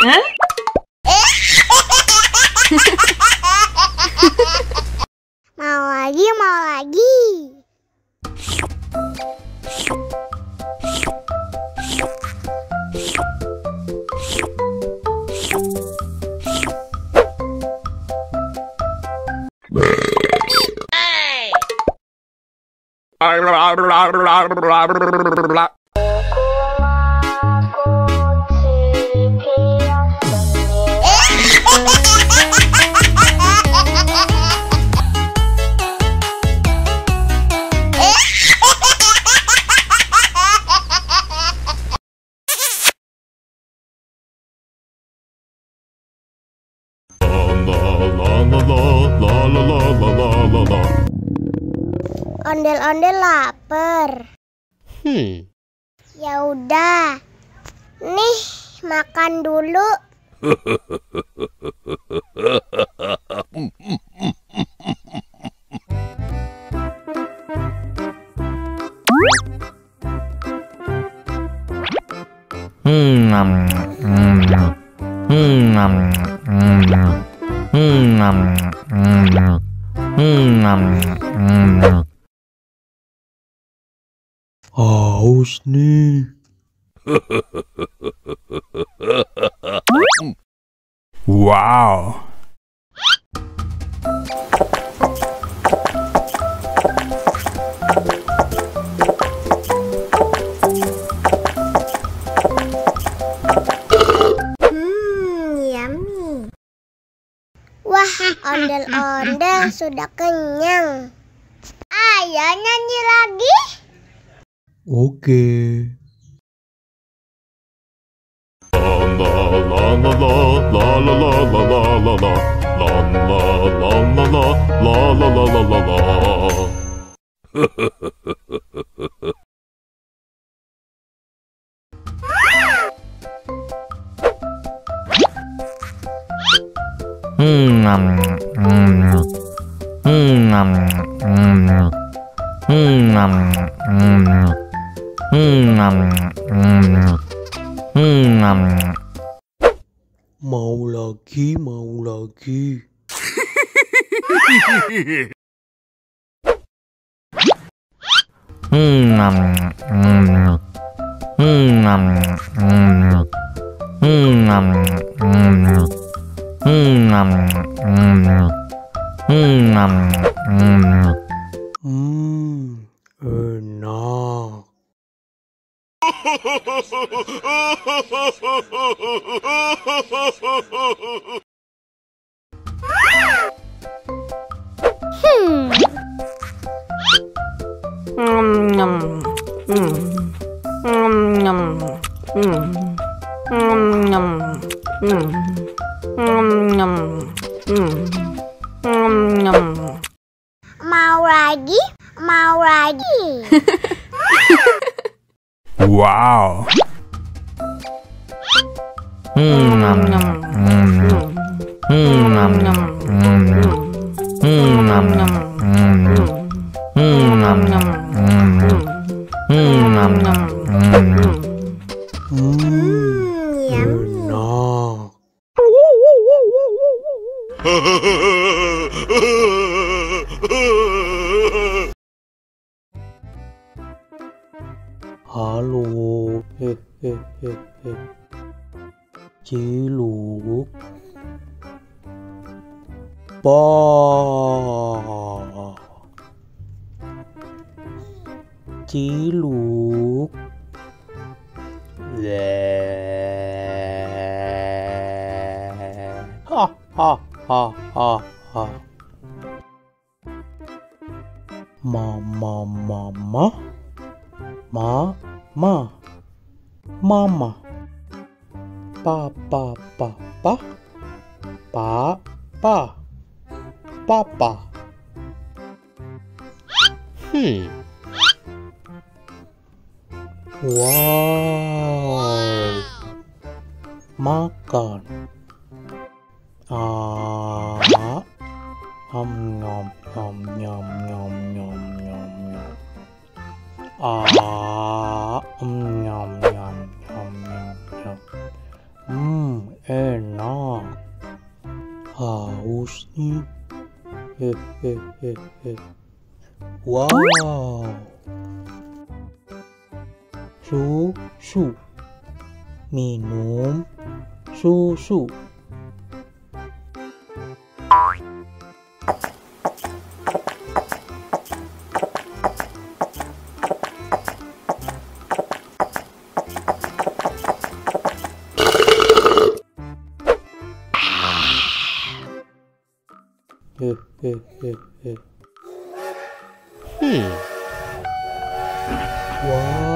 Hah? Mau lagi, mau lagi. Ondel-ondel lapar. Ya udah. Nih, makan dulu. Haus nih. Wow. Yummy. Wah, ondel-ondel sudah kenyang. Ayo nyanyi lagi. Oke. Mau lagi, mau lagi. Enak. Mau lagi, mau lagi. Wow. Enak. Halo, Ciluk. Ciluk. Ha ha ha ha ha. Mama, mama, papa, papa. Wow. Makan. Nyom nyom nyom nyom nyom nyom nyom. Nyom nyom nyom nyom nyom. Wow. Susu. Minum susu. Wow.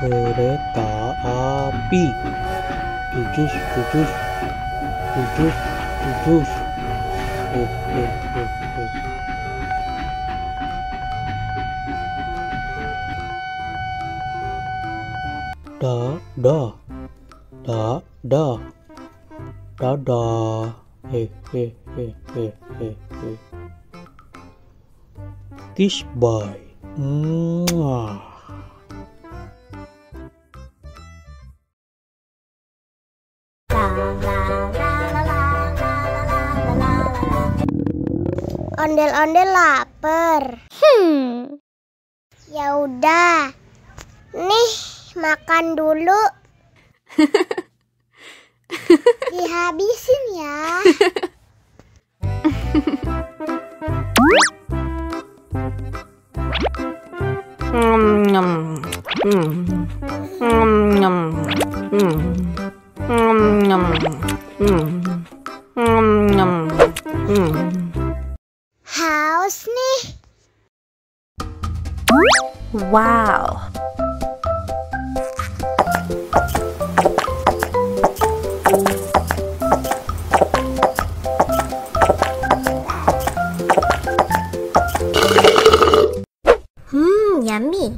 Kereta api. Jujus, jujus, jujus, jujus. Da, da, da, da, da, da. Kiss bye. Mwah. Ondel-ondel lapar. Ya udah. Nih, makan dulu. Dihabisin ya. Haus nih. Wow. Yummy.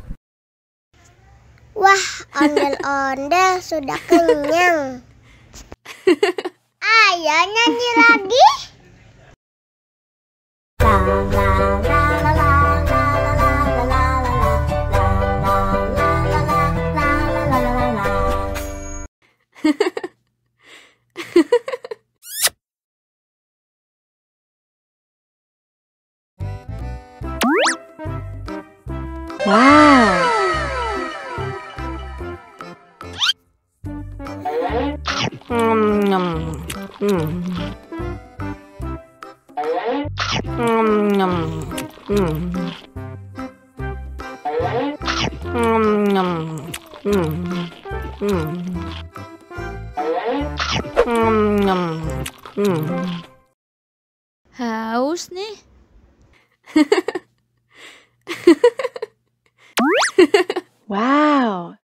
Wah, ondel-ondel sudah kenyang. Ayo nyanyi lagi. Wow. Haus nih. Wow.